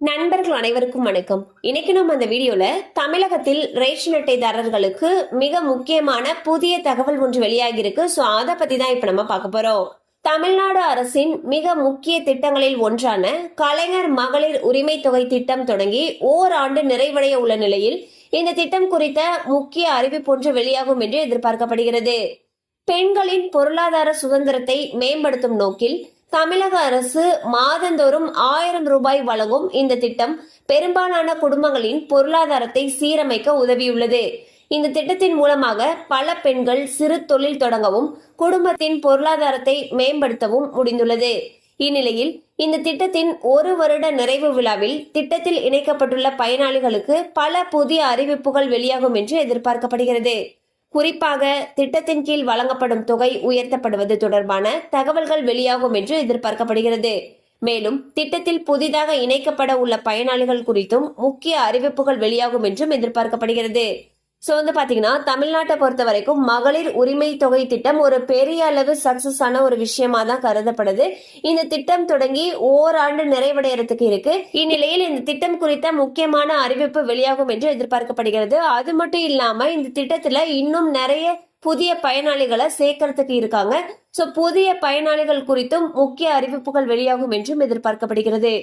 நண்பர்கள் அனைவருக்கும் வணக்கம். இன்னைக்கு நம்ம அந்த வீடியோல தமிழகத்தில் ரேஷன் அட்டைதாரர்களுக்கு மிக முக்கியமான புதிய தகவல் ஒன்று வெளியாகி இருக்கு. சோ அதை பத்தி தான் இப்ப நம்ம பார்க்க போறோம். தமிழ்நாடு அரசின் மிக முக்கிய திட்டங்களில் ஒன்றான கலைஞர் மகளிர் உரிமை தொகை திட்டம் தொடங்கி ஓராண்டு நிறைவடைய உள்ள நிலையில் இந்த திட்டம் குறித்த முக்கிய அறிவிப்பு ஒன்று வெளியாகும் என்று எதிர்பார்க்கப்படுகிறது. பெண்களின் பொருளாதார சுதந்திரத்தை மேம்படுத்தும் நோக்கில் தமிழக அரசு மாதந்தோறும் 1000 ரூபாய் வழங்கும் இந்த திட்டம் பெரும்பாலான குடும்பங்களின் பொருளாதாரத்தை சீரமைக்க உதவியுள்ளது. இந்த திட்டத்தின் மூலமாக பல பெண்கள் சிறு தொழில் தொடங்கவும் குடும்பத்தின் பொருளாதாரத்தை மேம்படுத்தவும் முடிந்துள்ளது. இந்நிலையில் இந்த திட்டத்தின் 1 வருட நிறைவு விழாவில் திட்டத்தில் இணைக்கப்பட்டுள்ள பயனாளிகளுக்கு பல புதிய அறிவிப்புகள் வெளியாகும் என்று எதிர்பார்க்கப்படுகிறது. குறிப்பாக திட்டத்தின் கீழ் வழங்கப்படும் தொகை உயர்த்தப்படுவது தொடர்பான தகவல்கள் வெளியாகும் என்று எதிர்பார்க்கப்படுகிறது. மேலும் திட்டத்தில் புதிதாக இணைக்கப்பட உள்ள பயனாளிகள் குறித்தும் முக்கிய அறிவிப்புகள் வெளியாகும் என்றும் எதிர்பார்க்கப்படுகிறது. சோ பாத்தீங்கன்னா தமிழ்நாட்டை பொறுத்த வரைக்கும் மகளிர் உரிமை தொகை திட்டம் ஒரு பெரிய அளவு சக்சஸ் ஆன ஒரு விஷயமா தான் கருதப்படுது. இந்த திட்டம் தொடங்கி ஓராண்டு நிறைவடைறதுக்கு இருக்கு. இந்நிலையில் இந்த திட்டம் குறித்த முக்கியமான அறிவிப்பு வெளியாகும் என்று எதிர்பார்க்கப்படுகிறது. அது மட்டும் இல்லாம இந்த திட்டத்துல இன்னும் நிறைய புதிய பயனாளிகளை சேர்க்கறதுக்கு இருக்காங்க. சோ புதிய பயனாளிகள் குறித்தும் முக்கிய அறிவிப்புகள் வெளியாகும் என்றும் எதிர்பார்க்கப்படுகிறது.